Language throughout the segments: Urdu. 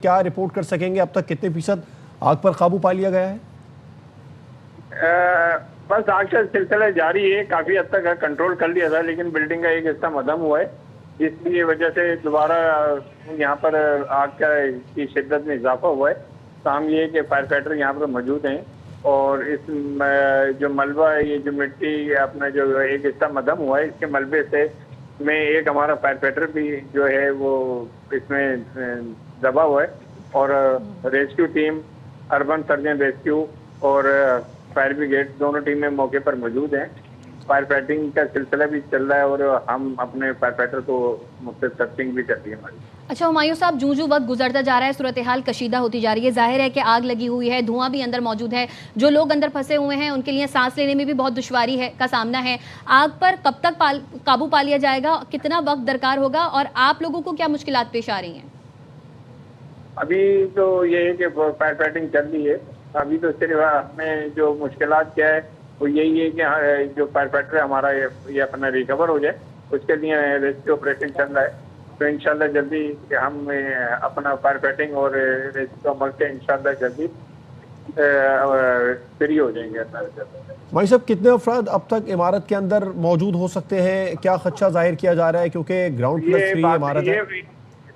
کیا رپورٹ کر سکیں گے اب تک کتنے فیصد آگ پر قابو پا لیا گیا ہے؟ بس آگ کا سلسلہ جاری ہے، کافی حد تک کنٹرول کر لیا تھا، لیکن بلڈنگ کا ایک حصہ مدھم ہوا ہے، جس کی وجہ سے دوبارہ یہاں پر آگ کی شدت میں اضافہ ہوا ہے۔ کام یہ ہے کہ فائر فائٹر یہاں پر موجود ہیں اور اس جو ملبہ ہے، یہ جو مٹی اپنا جو ایک حصہ مدھم ہوا ہے، اس کے ملبے سے میں ایک ہمارا فائر فائٹر بھی جو ہے وہ اس میں دبا ہوا ہے، اور rescue team, urban surgeon rescue اور فائر بریگیڈ دونوں ٹیمیں موقع پر موجود ہیں۔ فائر فائٹنگ کا سلسلہ بھی چل رہا ہے اور ہم اپنے فائر فائٹر کو مختلف سرچنگ بھی کر دی ہے ہماری۔ اچھا ہمایوں صاحب، جوں وقت گزرتا جا رہا ہے صورتحال کشیدہ ہوتی جا رہی ہے، ظاہر ہے کہ آگ لگی ہوئی ہے، دھواں بھی اندر موجود ہے، جو لوگ اندر پھنسے ہوئے ہیں ان کے لیے سانس لینے میں بھی بہت دشواری کا سامنا ہے۔ آگ پر کب تک قابو پا لیا جائے گا، کتنا وقت درکار ہوگا اور آپ لوگوں کو کیا مشکلات پیش آ رہی ہیں؟ ابھی تو یہ ہے کہ فائر فائٹنگ چل رہی ہے، ابھی تو صرف ہمیں جو مشکلات کیا ہے وہ یہی ہے کہ جو فائر فائٹر ہے ہمارا یہ اپنا ریکور ہو جائے، اس کے لیے ریسکیو آپریشن چل رہا ہے۔ تو انشاءاللہ جلدی ہم اپنا فائر فائٹنگ اور ریسکیو عمل سے انشاءاللہ جلدی فری ہو جائیں گے۔ بھائی صاحب، کتنے افراد اب تک عمارت کے اندر موجود ہو سکتے ہیں؟ کیا خدشہ ظاہر کیا جا رہا ہے کیونکہ گراؤنڈ پلس 3 عمارت ہے؟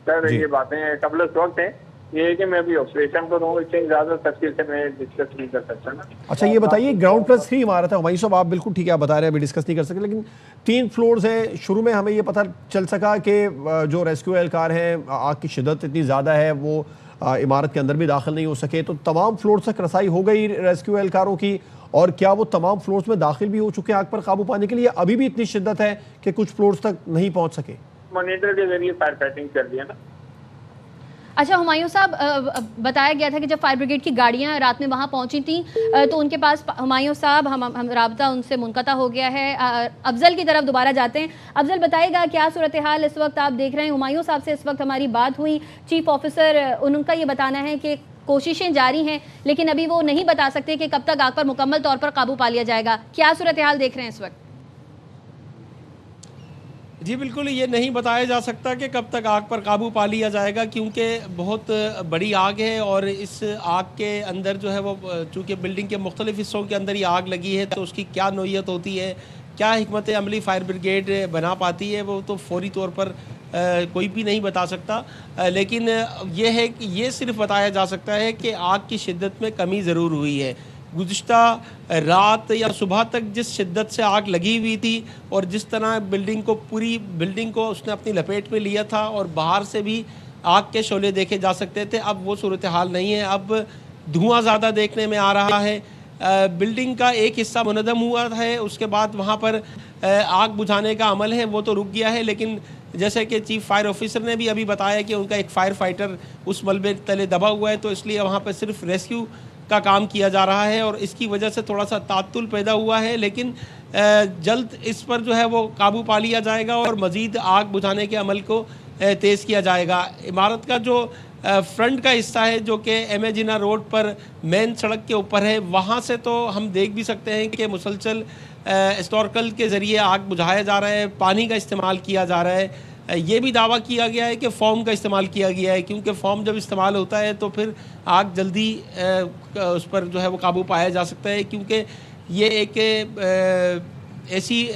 سر یہ باتیں قبل وقت ہیں، یہ ہے کہ میں ابھی آبزرویشن کو دوں، اس سے زیادہ تفصیل سے میں ڈسکس نہیں کر سکتا نا۔ اچھا یہ بتائیے، گراؤنڈ پلس 3 عمارت ہے، ہمایوں صاحب آپ بالکل ٹھیک ہے، آپ بتا رہے ہیں ابھی ڈسکس نہیں کر سکتے، لیکن 3 فلورز ہیں۔ شروع میں ہمیں یہ پتہ چل سکا کہ جو ریسکیو اہلکار ہیں، آگ کی شدت اتنی زیادہ ہے وہ عمارت کے اندر بھی داخل نہیں ہو سکے، تو تمام فلورز تک رسائی ہو گئی ریسکیو اہلکاروں کی، اور کیا وہ تمام فلورز میں داخل بھی ہو چکے ہیں آگ پر قابو پانے کے لیے؟ ابھی بھی اتنی شدت ہے کہ کچھ فلورز تک نہیں پہنچ سکے؟ مانیٹر کے ذریعے فائر فائٹنگ چل رہی ہے نا۔ اچھا ہمایوں صاحب، بتایا گیا تھا کہ جب فائر بریگیڈ کی گاڑیاں رات میں وہاں پہنچی تھیں تو ان کے پاس، ہمایوں صاحب ہم رابطہ ان سے منقطع ہو گیا ہے، افضل کی طرف دوبارہ جاتے ہیں۔ افضل بتائے گا کیا صورتحال اس وقت آپ دیکھ رہے ہیں؟ ہمایوں صاحب سے اس وقت ہماری بات ہوئی، چیف آفیسر، ان کا یہ بتانا ہے کہ کوششیں جاری ہیں لیکن ابھی وہ نہیں بتا سکتے کہ کب تک آگ پر مکمل طور پر قابو پا لیا جائے گا۔ کیا صورتحال دیکھ رہے ہیں اس وقت؟ جی بالکل، یہ نہیں بتایا جا سکتا کہ کب تک آگ پر قابو پا لیا جائے گا، کیونکہ بہت بڑی آگ ہے اور اس آگ کے اندر جو ہے وہ چونکہ بلڈنگ کے مختلف حصوں کے اندر یہ آگ لگی ہے، تو اس کی کیا نوعیت ہوتی ہے، کیا حکمت عملی فائر بریگیڈ بنا پاتی ہے، وہ تو فوری طور پر کوئی بھی نہیں بتا سکتا، لیکن یہ ہے کہ یہ صرف بتایا جا سکتا ہے کہ آگ کی شدت میں کمی ضرور ہوئی ہے۔ گزشتہ رات یا صبح تک جس شدت سے آگ لگی ہوئی تھی اور جس طرح پوری بلڈنگ کو اس نے اپنی لپیٹ میں لیا تھا اور باہر سے بھی آگ کے شعلے دیکھے جا سکتے تھے، اب وہ صورتحال نہیں ہے۔ اب دھواں زیادہ دیکھنے میں آ رہا ہے، بلڈنگ کا ایک حصہ منہدم ہوا ہے، اس کے بعد وہاں پر آگ بجھانے کا عمل ہے وہ تو رک گیا ہے، لیکن جیسے کہ چیف فائر آفیسر نے بھی ابھی بتایا کہ ان کا ایک فائر فائٹر اس ملبے تلے دبا ہوا ہے، تو اس لیے وہاں پہ صرف ریسکیو کا کام کیا جا رہا ہے اور اس کی وجہ سے تھوڑا سا تعطل پیدا ہوا ہے، لیکن جلد اس پر جو ہے وہ قابو پا لیا جائے گا اور مزید آگ بجھانے کے عمل کو تیز کیا جائے گا۔ عمارت کا جو فرنٹ کا حصہ ہے جو کہ ایم اے جناح روڈ پر مین سڑک کے اوپر ہے، وہاں سے تو ہم دیکھ بھی سکتے ہیں کہ مسلسل اسٹورکل کے ذریعے آگ بجھایا جا رہا ہے، پانی کا استعمال کیا جا رہا ہے۔ یہ بھی دعویٰ کیا گیا ہے کہ فوم کا استعمال کیا گیا ہے، کیونکہ فوم جب استعمال ہوتا ہے تو پھر آگ جلدی اس پر جو ہے وہ قابو پایا جا سکتا ہے، کیونکہ یہ ایک ایسی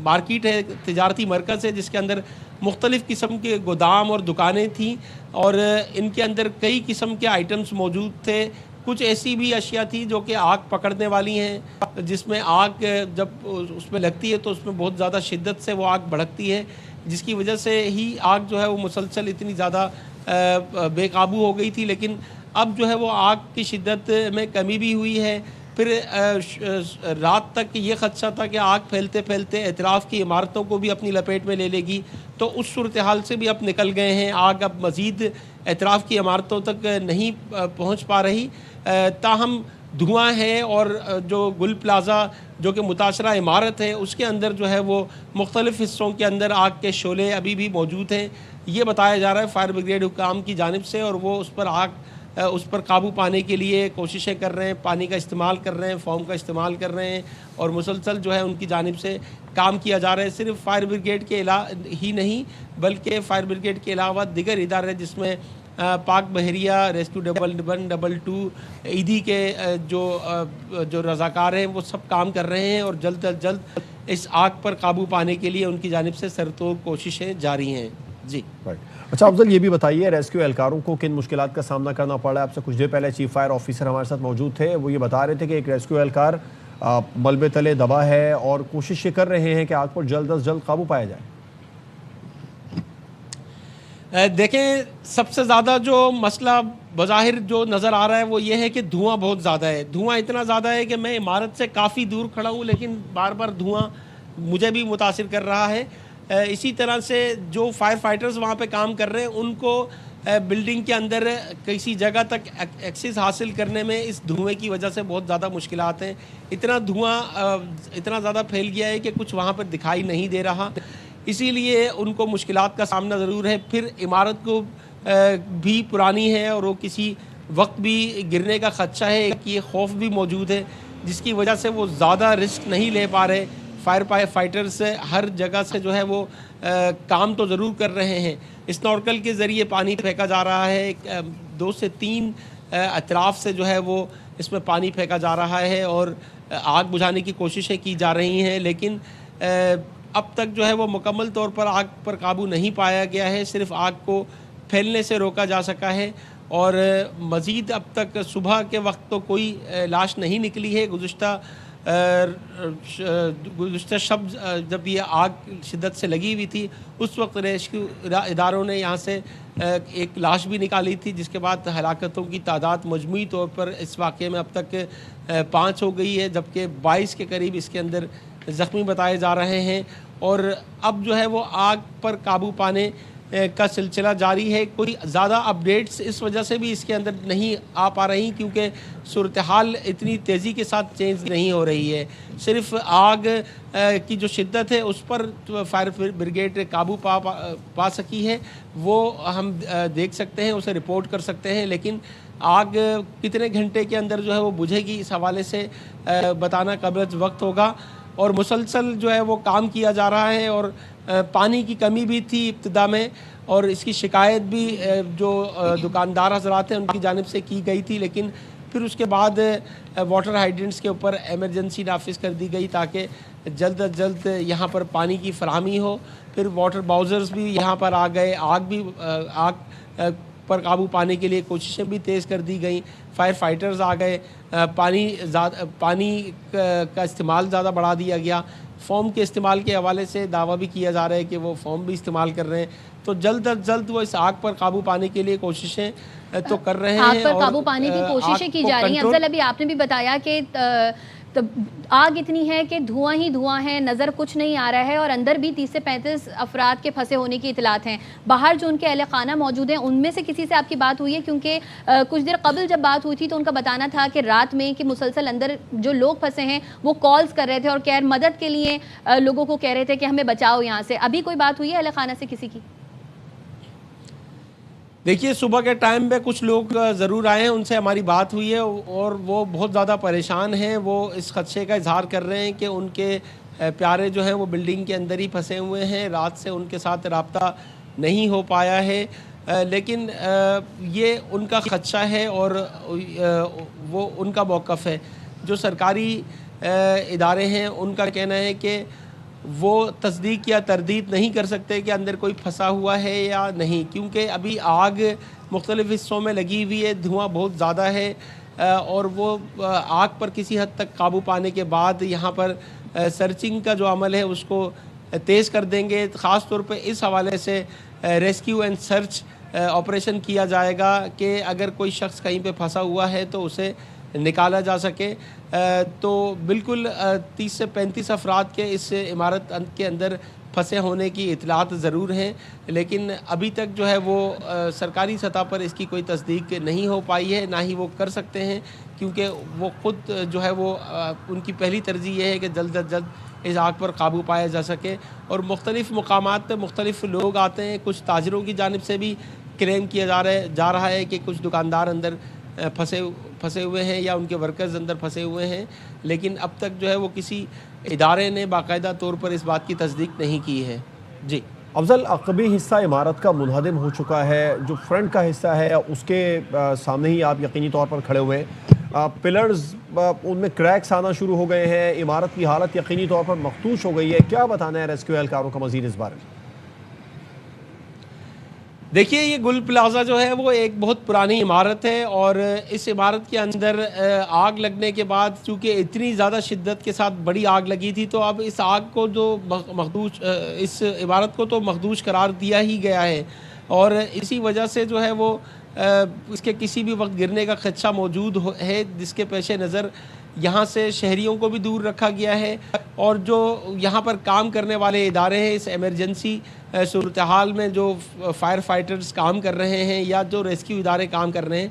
مارکیٹ ہے، تجارتی مرکز ہے جس کے اندر مختلف قسم کے گودام اور دکانیں تھیں اور ان کے اندر کئی قسم کے آئٹمز موجود تھے۔ کچھ ایسی بھی اشیاء تھی جو کہ آگ پکڑنے والی ہیں، جس میں آگ جب اس میں لگتی ہے تو اس میں بہت زیادہ شدت سے وہ آگ بھڑکتی ہے، جس کی وجہ سے ہی آگ جو ہے وہ مسلسل اتنی زیادہ بے قابو ہو گئی تھی، لیکن اب جو ہے وہ آگ کی شدت میں کمی بھی ہوئی ہے۔ پھر رات تک یہ خدشہ تھا کہ آگ پھیلتے پھیلتے اطراف کی عمارتوں کو بھی اپنی لپیٹ میں لے لے گی، تو اس صورتحال سے بھی اب نکل گئے ہیں۔ آگ اب مزید اطراف کی عمارتوں تک نہیں پہنچ پا رہی، تاہم دھواں ہے اور جو گل پلازا جو کہ متاثرہ عمارت ہے اس کے اندر جو ہے وہ مختلف حصوں کے اندر آگ کے شعلے ابھی بھی موجود ہیں۔ یہ بتایا جا رہا ہے فائر بریگیڈ حکام کی جانب سے، اور وہ اس پر قابو پانے کے لیے کوششیں کر رہے ہیں، پانی کا استعمال کر رہے ہیں، فوم کا استعمال کر رہے ہیں، اور مسلسل جو ہے ان کی جانب سے کام کیا جا رہا ہے۔ صرف فائر بریگیڈ کے ہی نہیں بلکہ فائر بریگیڈ کے علاوہ دیگر ادارے جس میں پاک بحریہ ریسکیو 112 ایدھی کے جو رضاکار ہیں وہ سب کام کر رہے ہیں اور جلد از جلد اس آگ پر قابو پانے کے لیے ان کی جانب سے سرتوب کوششیں جاری ہیں. جی اچھا افضل، یہ بھی بتائیے ریسکیو اہلکاروں کو کن مشکلات کا سامنا کرنا پڑا ہے؟ آپ سے کچھ دیر پہلے چیف فائر آفیسر ہمارے ساتھ موجود تھے، وہ یہ بتا رہے تھے کہ ایک ریسکیو اہلکار ملبے تلے دبا ہے اور کوشش یہ کر رہے ہیں کہ آگ پر جلد از جلد قابو پایا جائے. دیکھیں، سب سے زیادہ جو مسئلہ بظاہر جو نظر آ رہا ہے وہ یہ ہے کہ دھواں بہت زیادہ ہے. دھواں اتنا زیادہ ہے کہ میں عمارت سے کافی دور کھڑا ہوں لیکن بار بار دھواں مجھے بھی متاثر کر رہا ہے. اسی طرح سے جو فائر فائٹرز وہاں پہ کام کر رہے ہیں ان کو بلڈنگ کے اندر کسی جگہ تک ایکسیس حاصل کرنے میں اس دھوئیں کی وجہ سے بہت زیادہ مشکلات ہیں. اتنا دھواں اتنا زیادہ پھیل گیا ہے کہ کچھ وہاں پر دکھائی نہیں دے رہا، اسی لیے ان کو مشکلات کا سامنا ضرور ہے. پھر عمارت کو بھی پرانی ہے اور وہ کسی وقت بھی گرنے کا خدشہ ہے، یہ خوف بھی موجود ہے جس کی وجہ سے وہ زیادہ رسک نہیں لے پا رہے. فائر فائٹرز ہر جگہ سے جو ہے وہ کام تو ضرور کر رہے ہیں. اسنورکل کے ذریعے پانی پھینکا جا رہا ہے، 2 سے 3 اطراف سے جو ہے وہ اس میں پانی پھینکا جا رہا ہے اور آگ بجھانے کی کوششیں کی جا رہی ہیں، لیکن اب تک جو ہے وہ مکمل طور پر آگ پر قابو نہیں پایا گیا ہے. صرف آگ کو پھیلنے سے روکا جا سکا ہے اور مزید اب تک صبح کے وقت تو کوئی لاش نہیں نکلی ہے. گزشتہ شب جب یہ آگ شدت سے لگی ہوئی تھی اس وقت ریسکیو اداروں نے یہاں سے ایک لاش بھی نکالی تھی، جس کے بعد ہلاکتوں کی تعداد مجموعی طور پر اس واقعے میں اب تک 5 ہو گئی ہے، جبکہ 22 کے قریب اس کے اندر زخمی بتائے جا رہے ہیں. اور اب جو ہے وہ آگ پر قابو پانے کا سلسلہ جاری ہے. کوئی زیادہ اپڈیٹس اس وجہ سے بھی اس کے اندر نہیں آ پا رہی کیونکہ صورتحال اتنی تیزی کے ساتھ چینج نہیں ہو رہی ہے. صرف آگ کی جو شدت ہے اس پر فائر بریگیڈ قابو پا سکی ہے، وہ ہم دیکھ سکتے ہیں، اسے رپورٹ کر سکتے ہیں، لیکن آگ کتنے گھنٹے کے اندر جو ہے وہ بجھے گی اس حوالے سے بتانا قبل از وقت ہوگا. اور مسلسل جو ہے وہ کام کیا جا رہا ہے اور پانی کی کمی بھی تھی ابتدا میں اور اس کی شکایت بھی جو دکاندار حضرات ہیں ان کی جانب سے کی گئی تھی، لیکن پھر اس کے بعد واٹر ہائیڈرنٹس کے اوپر ایمرجنسی نافذ کر دی گئی تاکہ جلد از جلد یہاں پر پانی کی فراہمی ہو. پھر واٹر باؤزرز بھی یہاں پر آ گئے، آگ پر قابو پانے کے لیے کوششیں بھی تیز کر دی گئیں. فائر فائٹرز آ گئے، پانی کا استعمال زیادہ بڑھا دیا گیا. فوم کے استعمال کے حوالے سے دعویٰ بھی کیا جا رہا ہے کہ وہ فوم بھی استعمال کر رہے ہیں. تو جلد از جلد وہ اس آگ پر قابو پانے کے لیے کوششیں تو کر رہے ہیں. آگ پر قابو پانے کی کوششیں کی جا رہی ہیں. افضل، ابھی آپ نے بھی بتایا کہ آگ اتنی ہے کہ دھواں ہی دھواں ہے، نظر کچھ نہیں آ رہا ہے اور اندر بھی 30 سے 35 افراد کے پھنسے ہونے کی اطلاعات ہیں. باہر جو ان کے اہل خانہ موجود ہیں ان میں سے کسی سے آپ کی بات ہوئی ہے؟ کیونکہ کچھ دیر قبل جب بات ہوئی تھی تو ان کا بتانا تھا کہ رات میں کہ مسلسل اندر جو لوگ پھنسے ہیں وہ کالز کر رہے تھے اور خیر مدد کے لیے لوگوں کو کہہ رہے تھے کہ ہمیں بچاؤ یہاں سے. ابھی کوئی بات ہوئی ہے اہل خانہ سے کسی کی؟ دیکھیے، صبح کے ٹائم پہ کچھ لوگ ضرور آئے ہیں، ان سے ہماری بات ہوئی ہے اور وہ بہت زیادہ پریشان ہیں. وہ اس خدشے کا اظہار کر رہے ہیں کہ ان کے پیارے جو ہیں وہ بلڈنگ کے اندر ہی پھنسے ہوئے ہیں، رات سے ان کے ساتھ رابطہ نہیں ہو پایا ہے. لیکن یہ ان کا خدشہ ہے اور وہ ان کا موقف ہے. جو سرکاری ادارے ہیں ان کا کہنا ہے کہ وہ تصدیق یا تردید نہیں کر سکتے کہ اندر کوئی پھنسا ہوا ہے یا نہیں، کیونکہ ابھی آگ مختلف حصوں میں لگی ہوئی ہے، دھواں بہت زیادہ ہے اور وہ آگ پر کسی حد تک قابو پانے کے بعد یہاں پر سرچنگ کا جو عمل ہے اس کو تیز کر دیں گے. خاص طور پہ اس حوالے سے ریسکیو اینڈ سرچ آپریشن کیا جائے گا کہ اگر کوئی شخص کہیں پہ پھنسا ہوا ہے تو اسے نکالا جا سکے. تو بالکل 30 سے 35 افراد کے اس عمارت کے اندر پھنسے ہونے کی اطلاعات ضرور ہیں، لیکن ابھی تک جو ہے وہ سرکاری سطح پر اس کی کوئی تصدیق نہیں ہو پائی ہے، نہ ہی وہ کر سکتے ہیں، کیونکہ وہ خود جو ہے وہ ان کی پہلی ترجیح یہ ہے کہ جلد از جلد اس آگ پر قابو پایا جا سکے. اور مختلف مقامات پہ مختلف لوگ آتے ہیں. کچھ تاجروں کی جانب سے بھی کلیم کیا جا رہا ہے کہ کچھ دکاندار اندر پھنسے ہوئے ہیں یا ان کے ورکرز اندر پھنسے ہوئے ہیں، لیکن اب تک جو ہے وہ کسی ادارے نے باقاعدہ طور پر اس بات کی تصدیق نہیں کی ہے. جی افضل، عقبی حصہ عمارت کا منہدم ہو چکا ہے، جو فرنٹ کا حصہ ہے اس کے سامنے ہی آپ یقینی طور پر کھڑے ہوئے ہیں، پلرز ان میں کریکس آنا شروع ہو گئے ہیں، عمارت کی حالت یقینی طور پر مخدوش ہو گئی ہے، کیا بتانا ہے ریسکیو اہلکاروں کا مزید اس بارے میں؟ دیکھیے، یہ گل پلازا جو ہے وہ ایک بہت پرانی عمارت ہے، اور اس عمارت کے اندر آگ لگنے کے بعد چونکہ اتنی زیادہ شدت کے ساتھ بڑی آگ لگی تھی، تو اب اس آگ کو جو مخدوش، اس عمارت کو تو مخدوش قرار دیا ہی گیا ہے، اور اسی وجہ سے جو ہے وہ اس کے کسی بھی وقت گرنے کا خدشہ موجود ہے، جس کے پیش نظر یہاں سے شہریوں کو بھی دور رکھا گیا ہے، اور جو یہاں پر کام کرنے والے ادارے ہیں اس ایمرجنسی صورتحال میں، جو فائر فائٹرز کام کر رہے ہیں یا جو ریسکیو ادارے کام کر رہے ہیں،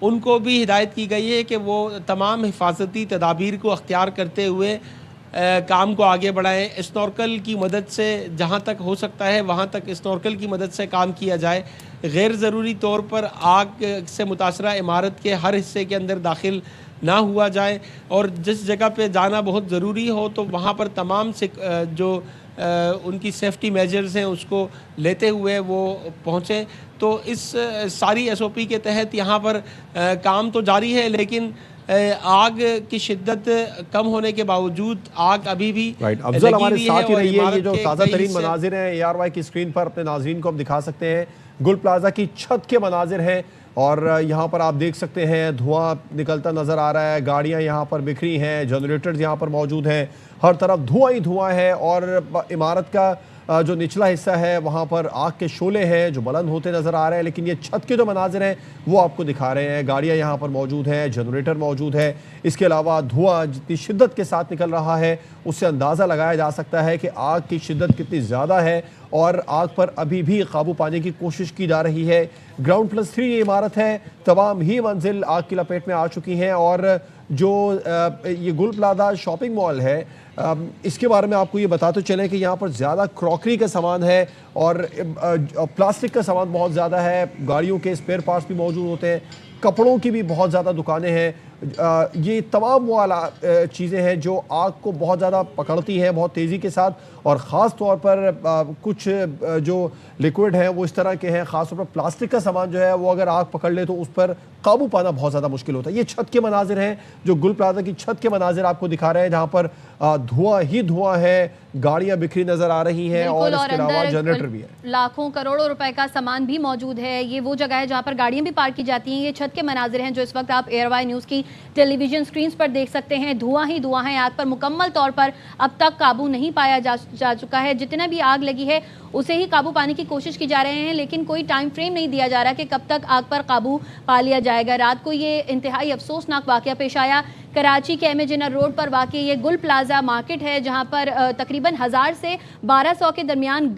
ان کو بھی ہدایت کی گئی ہے کہ وہ تمام حفاظتی تدابیر کو اختیار کرتے ہوئے کام کو آگے بڑھائیں۔ اسنورکل کی مدد سے جہاں تک ہو سکتا ہے وہاں تک اسنورکل کی مدد سے کام کیا جائے، غیر ضروری طور پر آگ سے متاثرہ عمارت کے ہر حصے کے اندر داخل نہ ہوا جائے، اور جس جگہ پہ جانا بہت ضروری ہو تو وہاں پر تمام جو ان کی سیفٹی میجرز ہیں اس کو لیتے ہوئے وہ پہنچیں۔ تو اس ساری ایس او پی کے تحت یہاں پر کام تو جاری ہے، لیکن آگ کی شدت کم ہونے کے باوجود آگ ابھی بھی افضل ہمارے ساتھ ہی رہیے۔ یہ جو کے تازہ ترین مناظر ہیں اے آر وائی کی اسکرین پر اپنے ناظرین کو ہم دکھا سکتے ہیں، گل پلازا کی چھت کے مناظر ہیں، اور یہاں پر آپ دیکھ سکتے ہیں دھواں نکلتا نظر آ رہا ہے، گاڑیاں یہاں پر بکھری ہیں، جنریٹرز یہاں پر موجود ہیں، ہر طرف دھواں ہی دھواں ہے، اور عمارت کا جو نچلا حصہ ہے وہاں پر آگ کے شعلے ہیں جو بلند ہوتے نظر آ رہے ہیں، لیکن یہ چھت کے جو مناظر ہیں وہ آپ کو دکھا رہے ہیں، گاڑیاں یہاں پر موجود ہیں، جنریٹر موجود ہے، اس کے علاوہ دھواں جتنی شدت کے ساتھ نکل رہا ہے اس سے اندازہ لگایا جا سکتا ہے کہ آگ کی شدت کتنی زیادہ ہے، اور آگ پر ابھی بھی قابو پانے کی کوشش کی جا رہی ہے۔ گراؤنڈ پلس 3 یہ عمارت ہے، تمام ہی منزل آگ کی لپیٹ میں آ چکی ہیں، اور جو یہ گل پلازا شاپنگ مال ہے اس کے بارے میں آپ کو یہ بتاتے چلیں کہ یہاں پر زیادہ کراکری کا سامان ہے، اور پلاسٹک کا سامان بہت زیادہ ہے، گاڑیوں کے اسپیئر پارٹس بھی موجود ہوتے ہیں، کپڑوں کی بھی بہت زیادہ دکانیں ہیں۔ یہ تمام وہ چیزیں ہیں جو آگ کو بہت زیادہ پکڑتی ہیں بہت تیزی کے ساتھ، اور خاص طور پر کچھ جو لیکوڈ ہیں وہ اس طرح کے ہیں، خاص طور پر پلاسٹک کا سامان جو ہے وہ اگر آگ پکڑ لے تو اس پر قابو پانا بہت زیادہ مشکل ہوتا ہے۔ یہ چھت کے مناظر ہیں، جو گل پلازا کی چھت کے مناظر آپ کو دکھا رہے ہیں، جہاں پر دھواں ہی دھواں ہے، گاڑیاں بکھری نظر آ رہی ہیں، اور اس کے علاوہ جنریٹر بھی ہے۔ لاکھوں کروڑوں روپے کا سامان بھی موجود ہے۔ یہ وہ جگہ ہے جہاں پر گاڑیاں بھی پارک کی جاتی ہیں۔ یہ چھت کے مناظر ہیں جو اس وقت آپ ایئر وائی نیوز کی ٹیلی ویژن سکرینز پر دیکھ سکتے ہیں۔ دھواں ہی دھواں ہے، آگ پر مکمل طور پر اب تک قابو نہیں پایا جا چکا ہے۔ جتنا بھی آگ لگی ہے اسے ہی قابو پانے کی کوشش کی جا رہے ہیں، لیکن کوئی ٹائم فریم نہیں دیا جا رہا کہ کب تک آگ پر قابو پا لیا جائے گا۔ رات کو یہ انتہائی افسوسناک واقعہ پیش آیا۔ کراچی کے امیجنر روڈ پر واقع یہ گل پلازا مارکیٹ ہے، جہاں پر تقریباً 1000 سے 1200 کے درمیان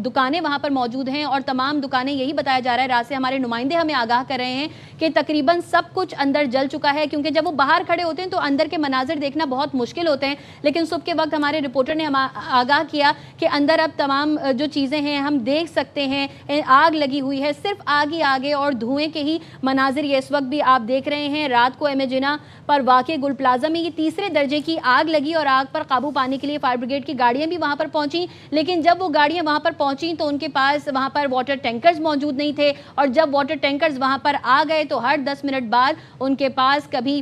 دکانیں وہاں پر موجود ہیں، اور تمام دکانیں یہی بتایا جا رہا ہے، رات سے ہمارے نمائندے ہمیں آگاہ کر رہے ہیں کہ تقریباً سب کچھ اندر جل چکا ہے، کیونکہ جب وہ باہر کھڑے ہوتے ہیں تو اندر کے مناظر دیکھنا بہت مشکل ہوتے ہیں، لیکن صبح کے وقت ہمارے رپورٹر نے آگاہ کیا کہ اندر اب تمام جو چیزیں ہیں ہم دیکھ سکتے ہیں، آگ لگی ہوئی ہے، صرف آگ ہی آگ ہے، اور دھوئیں کے ہی مناظر یہ اس وقت بھی آپ دیکھ رہے ہیں۔ رات کو امیجنا پر واقع گل پلازا میں یہ تیسرے درجے کی آگ لگی، اور آگ پر قابو پانے کے لیے فائر بریگیڈ کی گاڑیاں بھی وہاں پر پہنچیں، لیکن جب وہ گاڑیاں وہاں پر پہنچیں تو ان کے پاس وہاں پر واٹر ٹینکرز موجود نہیں تھے، اور جب واٹر ٹینکرز وہاں پر آ گئے تو ہر 10 منٹ بعد ان کے پاس کبھی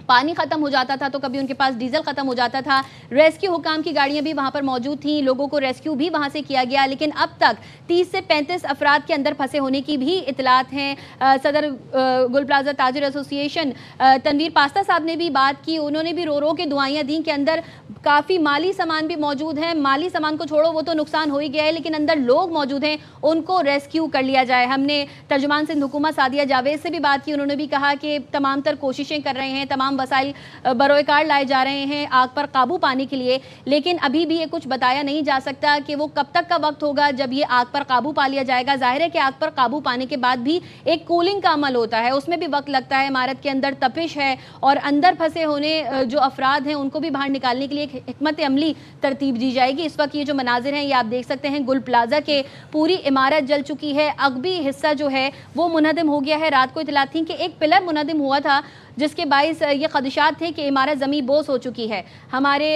پانی ختم ہو جاتا تھا تو کبھی ان کے پاس ڈیزل ختم ہو جاتا تھا۔ ریسکیو حکام کی گاڑیاں بھی وہاں پر موجود تھیں، لوگوں کو ریسکیو بھی وہاں سے کیا گیا، لیکن اب تک 30 سے 35 افراد کے اندر پھنسے ہونے کی بھی اطلاعات ہیں۔ صدر گل پلازا تاجر ایسوسی ایشن تنویر پاستا صاحب نے بھی بات کی، انہوں نے بھی رو کے دعائیاں دیں کہ اندر کافی مالی سامان بھی موجود ہے، مالی سامان کو چھوڑو وہ تو نقصان ہو ہی گیا ہے، لیکن اندر لوگ موجود ہیں ان کو ریسکیو کر لیا جائے۔ ہم نے ترجمان سندھ حکومت سعدیہ جاوید سے بھی بات کی، انہوں نے بھی کہا کہ تمام تر کوششیں کر رہے ہیں، تمام وسائل بروئے کار لائے جا رہے ہیں آگ پر قابو پانے کے لیے، لیکن ابھی بھی یہ کچھ بتایا نہیں جا سکتا کہ وہ کب تک کا وقت ہوگا جب یہ آگ پر قابو پا لیا جائے گا۔ ظاہر ہے کہ آگ پر قابو پانے کے بعد بھی ایک کولنگ کا عمل ہوتا ہے، اس میں بھی وقت لگتا ہے، عمارت کے اندر تپش ہے، اور اندر پھنسے ہونے جو افراد ہیں ان کو بھی باہر نکالنے کے لیے ایک حکمت عملی ترتیب دی جائے گی۔ اس وقت یہ جو مناظر ہیں یہ آپ دیکھ سکتے ہیں، گل پلازا کے پوری عمارت جل چکی ہے، عقبی حصہ جو ہے وہ منہدم ہو گیا ہے۔ رات کو اطلاع تھی کہ ایک پلر منہدم ہوا تھا جس کے باعث یہ خدشات تھے کہ عمارت زمین بوس ہو چکی ہے۔ ہمارے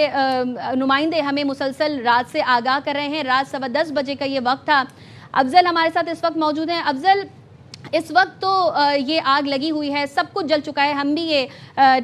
نمائندے ہمیں مسلسل رات سے آگاہ کر رہے ہیں، رات 10:15 بجے کا یہ وقت تھا۔ افضل ہمارے ساتھ اس وقت موجود ہیں۔ افضل، اس وقت تو یہ آگ لگی ہوئی ہے، سب کچھ جل چکا ہے، ہم بھی یہ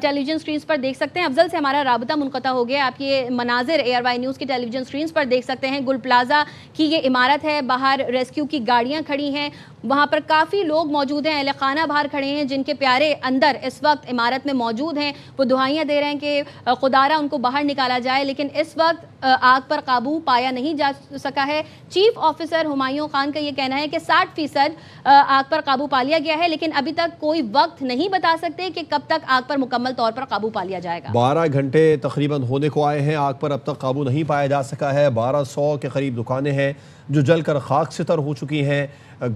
ٹیلی ویژن سکرینز پر دیکھ سکتے ہیں۔ افضل سے ہمارا رابطہ منقطع ہو گیا، آپ یہ مناظر ARY نیوز کی ٹیلی ویژن سکرینز پر دیکھ سکتے ہیں۔ گل پلازا کی یہ عمارت ہے، باہر ریسکیو کی گاڑیاں کھڑی ہیں، وہاں پر کافی لوگ موجود ہیں، اہل خانہ باہر کھڑے ہیں جن کے پیارے اندر اس وقت عمارت میں موجود ہیں، وہ دعائیاں دے رہے ہیں کہ خدارا ان کو باہر نکالا جائے، لیکن اس وقت آگ پر قابو پایا نہیں جا سکا ہے۔ چیف آفیسر ہمایوں خان کا یہ کہنا ہے کہ 60% آگ پر قابو پا لیا گیا ہے، لیکن ابھی تک کوئی وقت نہیں بتا سکتے کہ کب تک آگ پر مکمل طور پر قابو پا لیا جائے گا۔ 12 گھنٹے تقریباً ہونے کو آئے ہیں، آگ پر اب تک قابو نہیں پایا جا سکا ہے۔ 1200 کے قریب دکانیں ہیں جو جل کر خاک ستر ہو چکی ہیں۔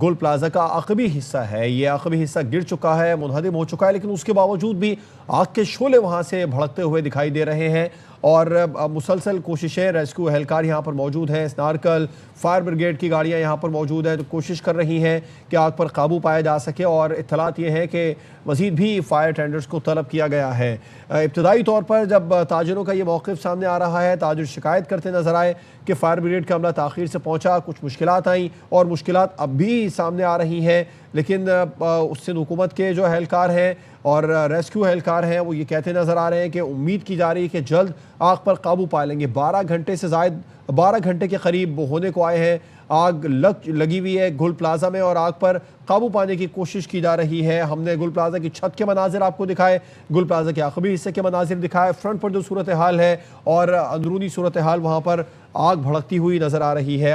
گل پلازا کا عقبی حصہ ہے، یہ عقبی حصہ گر چکا ہے، منہدم ہو چکا ہے، لیکن اس کے باوجود بھی آگ کے شعلے وہاں سے بھڑکتے ہوئے دکھائی دے رہے ہیں اور مسلسل کوششیں، ریسکیو اہلکار یہاں پر موجود ہیں، سنارکل فائر بریگیڈ کی گاڑیاں یہاں پر موجود ہیں، تو کوشش کر رہی ہیں کہ آگ پر قابو پایا جا سکے، اور اطلاعات یہ ہے کہ مزید بھی فائر ٹینڈرز کو طلب کیا گیا ہے۔ ابتدائی طور پر جب تاجروں کا یہ موقف سامنے آ رہا ہے، تاجر شکایت کرتے نظر آئے کہ فائر بریگیڈ کا عملہ تاخیر سے پہنچا، کچھ مشکلات آئیں اور مشکلات اب بھی سامنے آ رہی ہیں، لیکن اس سے حکومت کے جو اہلکار ہیں اور ریسکیو اہلکار ہیں وہ یہ کہتے نظر آ رہے ہیں کہ امید کی جا رہی ہے کہ جلد آگ پر قابو پا لیں گے۔ 12 گھنٹے سے زائد 12 گھنٹے کے قریب ہونے کو آئے ہیں، آگ لگی ہوئی ہے گل پلازا میں اور آگ پر قابو پانے کی کوشش کی جا رہی ہے۔ ہم نے گل پلازا کی چھت کے مناظر آپ کو دکھائے، گل پلازا کے عقبی حصے کے مناظر دکھائے، فرنٹ پر جو صورتحال ہے اور اندرونی صورتحال وہاں پر آگ بھڑکتی ہوئی نظر آ رہی ہے۔